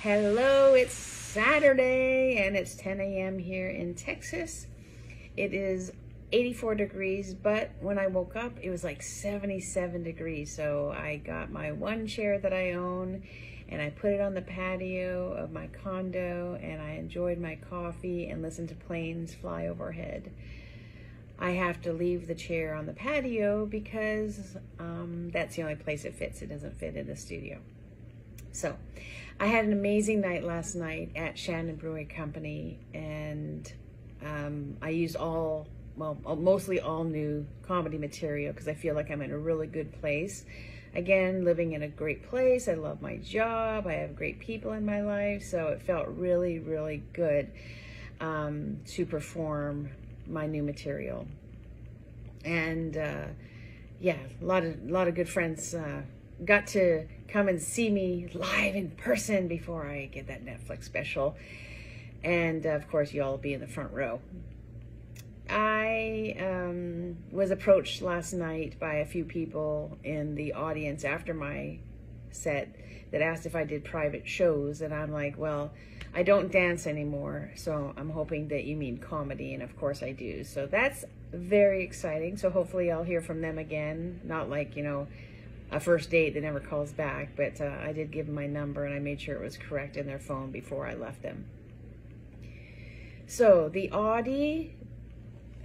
Hello, it's Saturday and it's 10 a.m. here in Texas. It is 84 degrees, but when I woke up, it was like 77 degrees. So I got my one chair that I own and I put it on the patio of my condo and I enjoyed my coffee and listened to planes fly overhead. I have to leave the chair on the patio because that's the only place it fits. It doesn't fit in the studio. So I had an amazing night last night at Shannon Brewing Company, and I used mostly all new comedy material because I feel like I'm in a really good place. Again, living in a great place. I love my job. I have great people in my life. So it felt really, really good to perform my new material. And yeah, a lot of good friends got to come and see me live in person before I get that Netflix special. And of course, you all will be in the front row. I was approached last night by a few people in the audience after my set that asked if I did private shows, and I'm like, well, I don't dance anymore, so I'm hoping that you mean comedy, and of course I do. So that's very exciting. So hopefully I'll hear from them again, not like, you know, a first date that never calls back, but I did give them my number and I made sure it was correct in their phone before I left them. So the Audi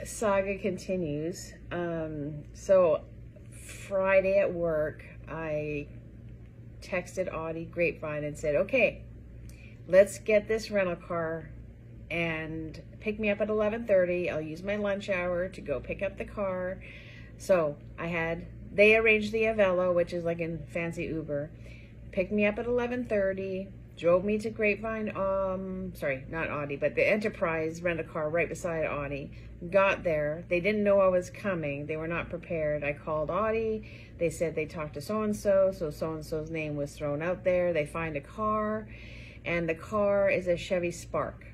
saga continues. So Friday at work, I texted Audi Grapevine and said, okay, let's get this rental car and pick me up at 11:30. I'll use my lunch hour to go pick up the car. So they arranged the Avello, which is like in fancy Uber, picked me up at 11:30, drove me to Grapevine, sorry, not Audi, but the Enterprise rent-a-car right beside Audi. Got there. They didn't know I was coming. They were not prepared. I called Audi. They said they talked to so-and-so, so so-and-so's name was thrown out there. They find a car, and the car is a Chevy Spark.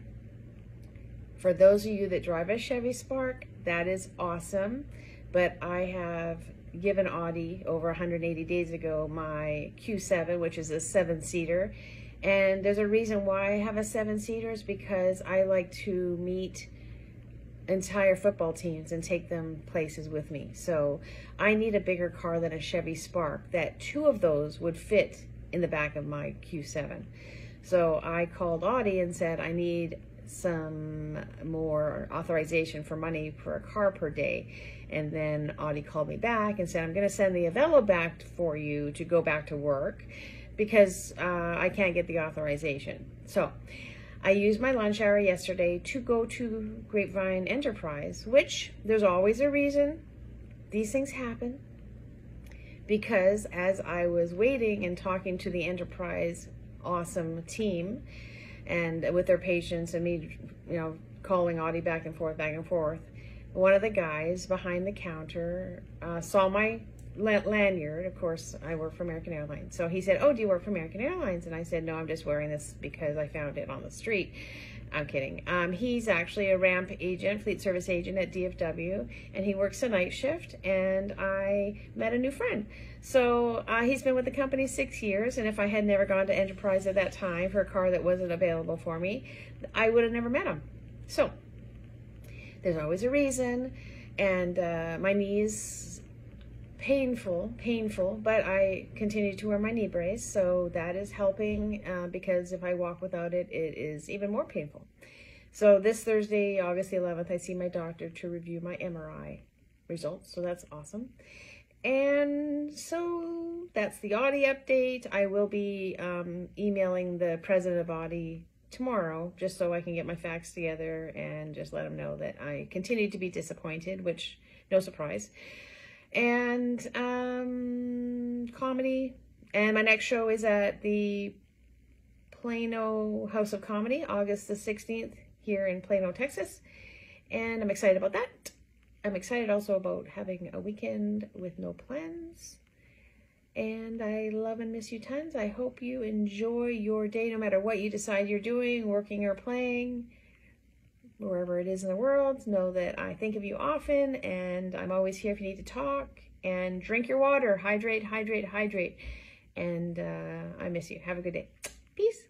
For those of you that drive a Chevy Spark, that is awesome, but I have given Audi over 180 days ago my Q7, which is a 7-seater. And there's a reason why I have a 7-seater, is because I like to meet entire football teams and take them places with me. So I need a bigger car than a Chevy Spark, that 2 of those would fit in the back of my Q7. So I called Audi and said, I need some more authorization for money for a car per day. And then Audi called me back and said, I'm going to send the Avello back for you to go back to work because I can't get the authorization. So I used my lunch hour yesterday to go to Grapevine Enterprise, which there's always a reason these things happen, because as I was waiting and talking to the Enterprise awesome team and with their patients and me, you know, calling Audi back and forth, one of the guys behind the counter saw my lanyard. Of course, I work for American Airlines. So he said, oh, do you work for American Airlines? And I said, no, I'm just wearing this because I found it on the street. I'm kidding. He's actually a ramp agent, fleet service agent at DFW, and he works a night shift, and I met a new friend. So he's been with the company 6 years, and if I had never gone to Enterprise at that time for a car that wasn't available for me, I would have never met him. So there's always a reason, and my knees, painful, but I continue to wear my knee brace, so that is helping because if I walk without it, it is even more painful. So this Thursday, August the 11th, I see my doctor to review my MRI results, so that's awesome. And so that's the Audi update. I will be emailing the president of Audi tomorrow, just so I can get my facts together and just let him know that I continue to be disappointed, which, no surprise. And comedy, and my next show is at the Plano House of Comedy, August the 16th, here in Plano, Texas, and I'm excited about that. I'm excited also about having a weekend with no plans, and I love and miss you tons. I hope you enjoy your day, no matter what you decide you're doing, working or playing, wherever it is in the world. Know that I think of you often, and I'm always here if you need to talk. And drink your water. Hydrate, hydrate, hydrate. And I miss you. Have a good day. Peace.